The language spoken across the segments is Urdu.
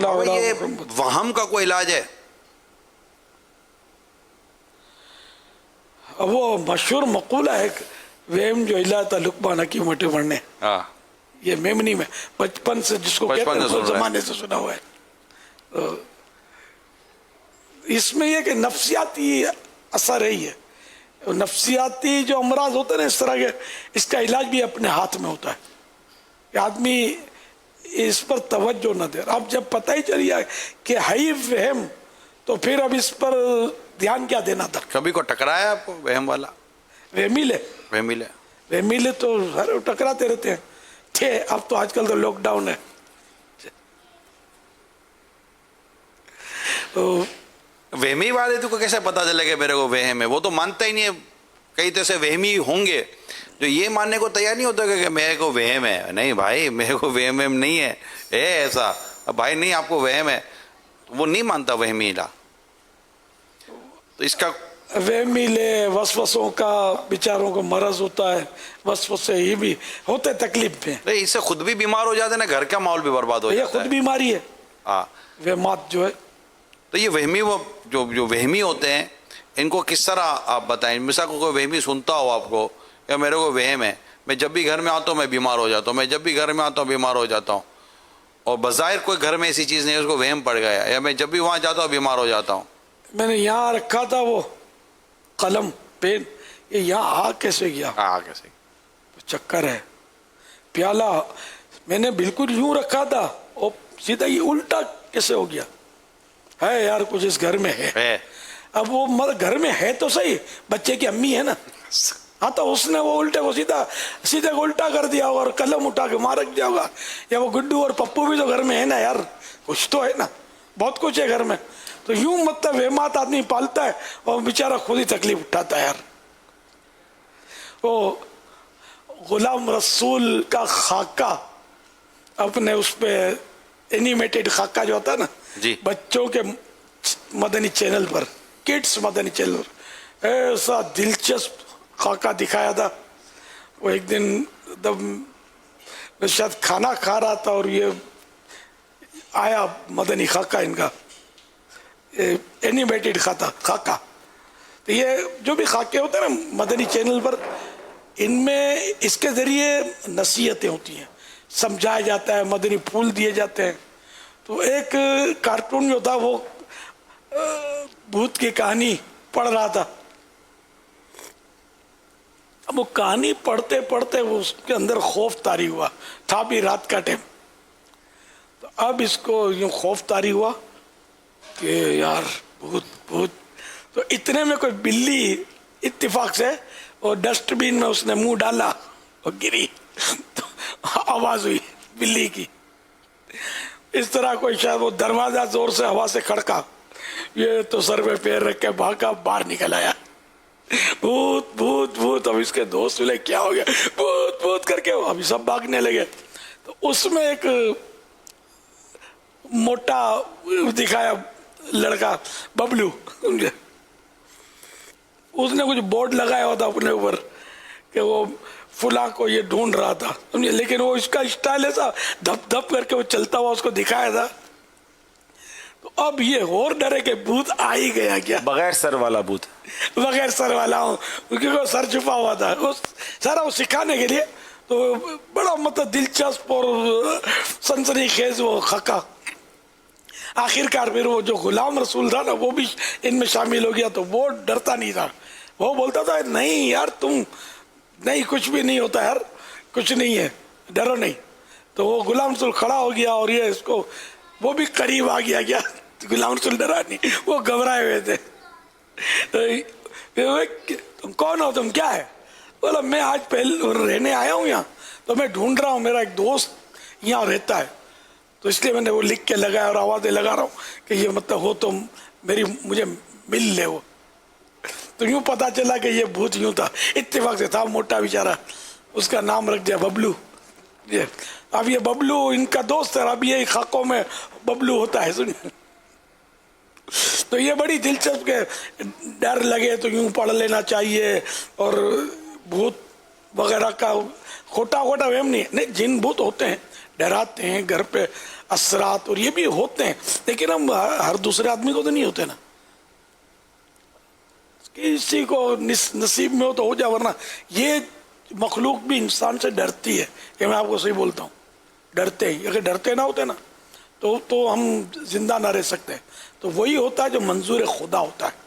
یہ وہم کا کوئی علاج ہے؟ وہ مشہور مقولہ ہے وہم جو علاج تھا لقمان حکیم موٹے بڑھنے، یہ میمنی میں بچپن سے جس کو کہتے ہیں زمانے سے سنا ہوا ہے. اس میں یہ کہ نفسیاتی اثر ہے، یہ نفسیاتی جو امراض ہوتے ہیں نا اس طرح کے، اس کا علاج بھی اپنے ہاتھ میں ہوتا ہے کہ آدمی اس پر توجہ نہ دے. اب جب پتہ ہی چل گیا کہ ہے وہم تو پھر اب اس پر دھیان کیا دینا تھا. کبھی کو ٹکرایا آپ کو وہم والا؟ وہمیلے تو ہر ٹکراتے رہتے ہیں تھے. اب تو آج کل تو لاک ڈاؤن ہے. وہمی والے تو کو کیسے پتا چلے کہ میرے کو وہم ہے؟ وہ تو مانتا ہی نہیں ہے. کئی تو ایسے وہمی ہوں گے جو یہ ماننے کو تیار نہیں ہوتا کہ میرے کو وہم ہے. نہیں بھائی، میرے کو وہم نہیں ہے ایسا. بھائی نہیں، آپ کو وہم ہے، وہ نہیں مانتا وہمیلا. تو اس کا وہمیلے وسوسوں کا بیچاروں کو مرض ہوتا ہے. وسوسے یہ بھی ہوتے تکلیف میں. اس سے خود بھی بیمار ہو جاتے ہیں نا، گھر کا ماحول بھی برباد ہو جاتا ہے. یہ خود بیماری ہے وہمات جو ہے. تو یہ وہمی وہ جو وہمی ہوتے ہیں ان کو کس طرح آپ بتائیں؟ مثال کو کوئی وہمی سنتا ہو آپ کو یا میرے کو وہم ہے، میں جب بھی گھر میں آتا ہوں میں بیمار ہو جاتا ہوں، میں جب بھی گھر میں آتا ہوں بیمار ہو جاتا ہوں، اور بظاہر کوئی گھر میں ایسی چیز نہیں ہے، اس کو وہم پڑ گیا، یا میں جب بھی وہاں جاتا ہوں بیمار ہو جاتا ہوں. میں نے یہاں رکھا تھا وہ قلم پین، یہ یہاں آ کیسے گیا؟ کیسے چکر ہے. پیالہ میں نے بالکل یوں رکھا تھا اور سیدھا یہ الٹا کیسے ہو گیا؟ ہے یار کچھ اس گھر میں ہے. اب وہ گھر میں ہے تو صحیح، بچے کی امی ہے نا، ہاں تو اس نے وہ الٹے کو سیدھے کو الٹا کر دیا اور قلم اٹھا کے وہاں رکھ دیا ہوگا. یا وہ گڈو اور پپو بھی تو گھر میں ہے نا یار، کچھ تو ہے نا، بہت کچھ ہے گھر میں. تو یوں مطلب وہمات آدمی پالتا ہے اور بیچارہ خود ہی تکلیف اٹھاتا ہے یار. وہ غلام رسول کا خاکہ اپنے اس پہ اینیمیٹڈ خاکہ جو ہوتا ہے نا بچوں کے مدنی چینل پر، کڈس مدنی چینل پر، ایسا دلچسپ خاکہ دکھایا تھا. وہ ایک دن میں شاید کھانا کھا رہا تھا اور یہ آیا مدنی خاکہ ان کا، اینیمیٹڈ خاکہ. تو یہ جو بھی خاکے ہوتے ہیں نا مدنی چینل پر، ان میں اس کے ذریعے نصیحتیں ہوتی ہیں، سمجھایا جاتا ہے، مدنی پھول دیے جاتے ہیں. تو ایک کارٹون جو تھا وہ بھوت کی کہانی پڑھ رہا تھا. اب وہ کہانی پڑھتے پڑھتے وہ اس کے اندر خوف طاری ہوا تھا، بھی رات کا ٹائم. تو اب اس کو یوں خوف طاری ہوا کہ یار بھوت بھوت. تو اتنے میں کوئی بلی اتفاق سے اور ڈسٹ بین میں اس نے منہ ڈالا اور گری، تو آواز ہوئی بلی کی. اس طرح کوئی شاید وہ دروازہ زور سے ہوا سے کھڑکا، یہ تو سر پہ پیر رکھ کے بھاگا، باہر نکل آیا. بھوت بھوت بھوت. اب اس کے دوست بولے کیا ہو گیا؟ بھوت بھوت کر کے ابھی سب بھاگنے لگے. تو اس میں ایک موٹا دکھایا لڑکا ببلو، اس نے کچھ بورڈ لگایا ہوتا اپنے اوپر کہ وہ فلاں کو یہ ڈھونڈ رہا تھا، سمجھے. لیکن وہ اس کا اسٹائل ایسا دھپ دھپ کر کے وہ چلتا ہوا اس کو دکھایا تھا. تو اب یہ اور ڈرے کہ بھوت آ ہی گیا کیا، بغیر سر والا بھوت، بغیر سر والا ہوں، کیونکہ وہ سر چھپا ہوا تھا سارا وہ سکھانے کے لیے. تو بڑا مطلب دلچسپ اور سنسنی خیز وہ خاکہ. آخر کار پھر وہ جو غلام رسول تھا نا وہ بھی ان میں شامل ہو گیا. تو وہ ڈرتا نہیں تھا، وہ بولتا تھا نہیں یار تم نہیں، کچھ بھی نہیں ہوتا یار، کچھ نہیں ہے، ڈرو نہیں. تو وہ غلام رسول کھڑا ہو گیا اور یہ اس کو وہ بھی قریب آ گیا. غلام رسول ڈرا نہیں، وہ گھبرائے ہوئے تھے. تم کون ہو، تم کیا ہے؟ بولا میں آج پہلے رہنے آیا ہوں یہاں، تو میں ڈھونڈ رہا ہوں، میرا ایک دوست یہاں رہتا ہے، تو اس لیے میں نے وہ لکھ کے لگایا اور آوازیں لگا رہا ہوں کہ یہ مطلب ہو تو مجھے مل لے. وہ تو یوں پتا چلا کہ یہ بھوت یوں تھا، اتفاق سے تھا موٹا بیچارہ، اس کا نام رکھ دیا ببلو. اب یہ ببلو ان کا دوست ہے، اب یہ خاکوں میں ببلو ہوتا ہے. سنیے، تو یہ بڑی دلچسپ کہ ڈر لگے تو یوں پڑھ لینا چاہیے. اور بھوت وغیرہ کا کھوٹا وہم نہیں، جن بھوت ہوتے ہیں ڈراتے ہیں گھر پہ اثرات اور یہ بھی ہوتے ہیں، لیکن ہم ہر دوسرے آدمی کو تو نہیں ہوتے نا، کسی کو نصیب میں ہو تو ہو جائے، ورنہ یہ مخلوق بھی انسان سے ڈرتی ہے، یہ میں آپ کو صحیح بولتا ہوں، ڈرتے ہیں، اگر ڈرتے نہ ہوتے نا تو ہم زندہ نہ رہ سکتے. تو وہی ہوتا ہے جو منظور خدا ہوتا ہے.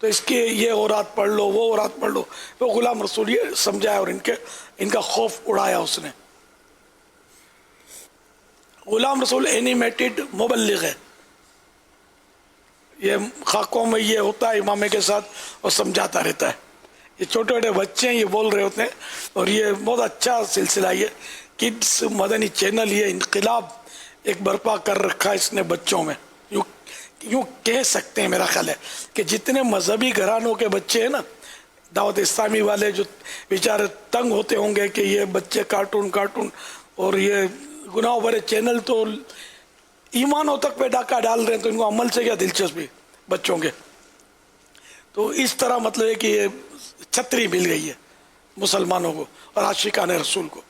تو اس کے یہ اورات پڑھ لو، وہ اورات پڑھ لو، تو غلام رسول یہ سمجھایا اور ان کا خوف اڑایا اس نے. غلام رسول اینیمیٹڈ مبلغ ہے، یہ خاکوں میں یہ ہوتا ہے امامے کے ساتھ اور سمجھاتا رہتا ہے. یہ چھوٹے چھوٹے بچے ہیں، یہ بول رہے ہوتے ہیں، اور یہ بہت اچھا سلسلہ، یہ کڈس مدنی چینل، یہ انقلاب ایک برپا کر رکھا اس نے بچوں میں. یوں کہہ سکتے ہیں میرا خیال ہے کہ جتنے مذہبی گھرانوں کے بچے ہیں نا، دعوت اسلامی والے جو بیچارے تنگ ہوتے ہوں گے کہ یہ بچے کارٹون اور یہ گناہ بھرے چینل تو ایمانوں تک پہ ڈاکہ ڈال رہے ہیں، تو ان کو عمل سے کیا دلچسپی بچوں کے. تو اس طرح مطلب ہے کہ یہ چھتری مل گئی ہے مسلمانوں کو اور عاشقان رسول کو.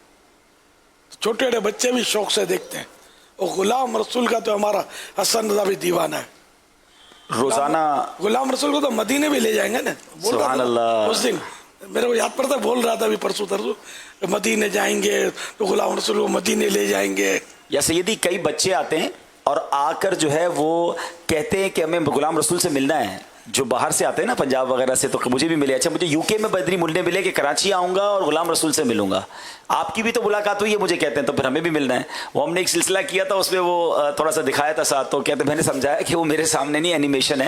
چھوٹے چھوٹے بچے بھی شوق سے دیکھتے ہیں، اور غلام رسول کا تو ہمارا حسن رضا بھی دیوانہ ہے. روزانہ غلام رسول کو تو مدینے بھی لے جائیں گے نا، سبحان اللہ. اس دن میرے کو یاد پڑتا، بول رہا تھا ابھی پرسوں ترسوں، مدینے جائیں گے تو غلام رسول کو مدینے لے جائیں گے. یا سیدی کئی بچے آتے ہیں اور آ کر جو ہے وہ کہتے ہیں کہ ہمیں غلام رسول سے ملنا ہے. جو باہر سے آتے ہیں نا پنجاب وغیرہ سے، تو مجھے بھی ملے، اچھا مجھے یو کے میں بدری ملنے ملے کہ کراچی آؤں گا اور غلام رسول سے ملوں گا. آپ کی بھی تو ملاقات ہوئی ہے مجھے کہتے ہیں، تو پھر ہمیں بھی ملنا ہے. وہ ہم نے ایک سلسلہ کیا تھا، اس میں وہ تھوڑا سا دکھایا تھا ساتھ، تو کہتے میں نے سمجھایا کہ وہ میرے سامنے نہیں، اینیمیشن ہے.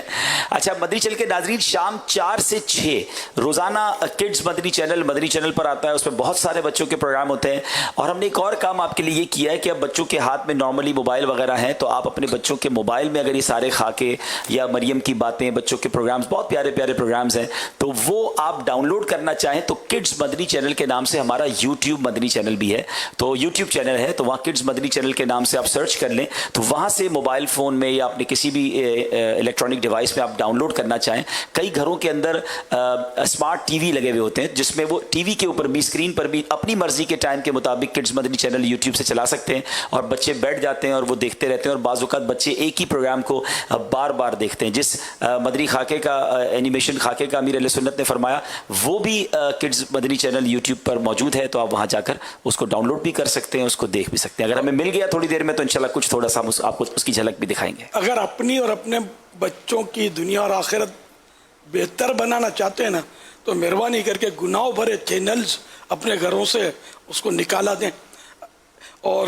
اچھا مدنی چینل کے ناظرین، شام 4 سے 6 روزانہ کڈز مدنی چینل پر آتا ہے. اس میں بہت سارے بچوں کے پروگرام ہوتے ہیں. اور ہم نے ایک اور کام آپ کے لیے یہ کیا ہے کہ اب بچوں کے ہاتھ میں نارملی موبائل وغیرہ ہیں، تو آپ اپنے بچوں کے موبائل میں اگر یہ سارے خاکے یا مریم کی باتیں، بچوں کے پروگرامز، بہت پیارے پیارے پروگرامز ہیں، تو وہ آپ ڈاؤن لوڈ کرنا چاہیں تو کڈز مدنی چینل کے نام سے ہمارا یوٹیوب مدنی چینل بھی ہے. تو یوٹیوب چینل ہے، تو وہاں کڈز مدنی چینل کے نام سے آپ سرچ کر لیں، تو وہاں سے موبائل فون میں یا اپنے کسی بھی الیکٹرانک ڈیوائس میں آپ ڈاؤن لوڈ کرنا چاہیں. کئی گھروں کے اندر اسمارٹ ٹی وی لگے ہوئے ہوتے ہیں، جس میں وہ ٹی وی کے اوپر بھی، اسکرین پر بھی اپنی مرضی کے ٹائم کے مطابق کڈز مدنی چینل یوٹیوب سے چلا سکتے ہیں، اور بچے بیٹھ جاتے ہیں اور وہ دیکھتے رہتے ہیں. اور بعض اوقات بچے ایک ہی پروگرام کو بار بار دیکھتے ہیں. جس مدنی خاکے کا اینیمیشن خاکے کا امیر علیہ سنت نے فرمایا، وہ بھی کڈز مدنی چینل یوٹیوب پر موجود ہے، تو آپ وہاں جا کر اس کو ڈاؤن لوڈ بھی کر سکتے ہیں، اس کو دیکھ بھی سکتے ہیں. اگر ہمیں مل گیا تھوڑی دیر میں تو انشاءاللہ کچھ تھوڑا سا آپ کو اس کی جھلک بھی دکھائیں گے. اگر اپنی اور اپنے بچوں کی دنیا اور آخرت بہتر بنانا چاہتے ہیں نا، تو مہربانی کر کے گناہ بھرے چینلز اپنے گھروں سے اس کو نکالا دیں. اور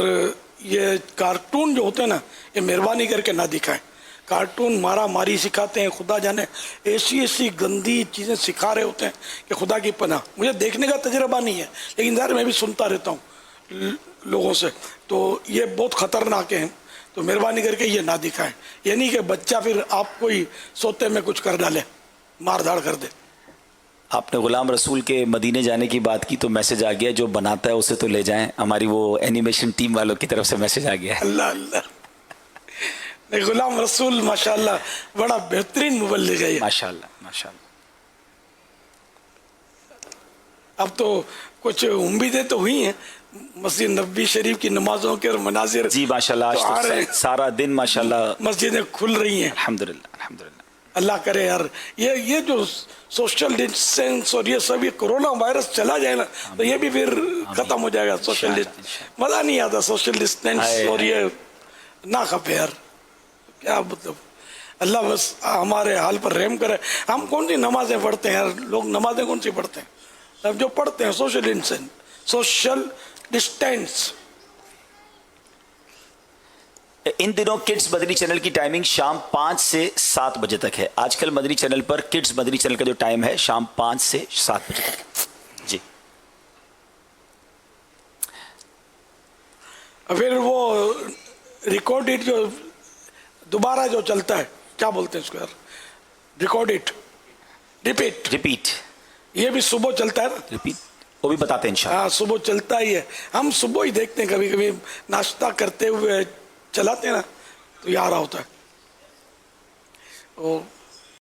یہ کارٹون جو ہوتے ہیں نا، یہ مہربانی کر کے نہ دکھائیں. کارٹون مارا ماری سکھاتے ہیں، خدا جانے ایسی گندی چیزیں سکھا رہے ہوتے ہیں کہ خدا کی پناہ. مجھے دیکھنے کا تجربہ نہیں ہے، لیکن ظاہر میں بھی سنتا رہتا ہوں لوگوں سے، تو یہ بہت خطرناک ہیں. تو مہربانی کر کے یہ نہ دکھائیں. یہ نہیں کہ بچہ پھر آپ کو ہی سوتے میں کچھ کر ڈالے، مار دھاڑ کر دے. آپ نے غلام رسول کے مدینے جانے کی بات کی تو میسج آ گیا، جو بناتا ہے اسے تو لے جائیں. ہماری وہ اینیمیشن ٹیم والوں کی طرف سے میسج آ گیا ہے. اللہ غلام رسول ماشاءاللہ بڑا بہترین مبلغ ہے. ماشاءاللہ. اب تو کچھ امیدیں تو ہوئی ہیں، مسجد نبوی شریف کی نمازوں کے اور مناظر جی ماشاءاللہ، آج تو سارا دن ماشاءاللہ مسجدیں کھل رہی ہیں. الحمدللہ. اللہ کرے یار یہ جو سوشل ڈسٹینس اور یہ سب، یہ کرونا وائرس چلا جائے نا تو یہ بھی پھر ختم ہو جائے گا. سوشل ڈسٹینس مزہ نہیں آتا، سوشل ڈسٹینس اور یہ نہ کھپے یار. کیا مطلب، اللہ بس ہمارے حال پر رحم کرے. ہم کون سی نمازیں پڑھتے ہیں یار، لوگ نمازیں کون سی پڑھتے ہیں؟ اب جو پڑھتے ہیں سوشل ڈسٹینس. ان دنوں کڈز مدنی چینل کی ٹائمنگ شام 5 سے 7 بجے تک ہے. آج کل مدنی چینل پر کڈز مدنی چینل کا جو ٹائم ہے شام 5 سے 7 بجے تک. جی پھر وہ ریکارڈڈ جو دوبارہ جو چلتا ہے، کیا بولتے ہیں اس کو یار، ریکارڈڈ ریپیٹ، یہ بھی صبح چلتا ہے نا. ریپیٹ وہ بھی بتاتے ہیں انشاءاللہ. ہاں صبح چلتا ہی ہے. ہم صبح ہی دیکھتے ہیں، کبھی کبھی ناشتہ کرتے ہوئے چلاتے ہیں نا تو یہ آ رہا ہوتا ہے.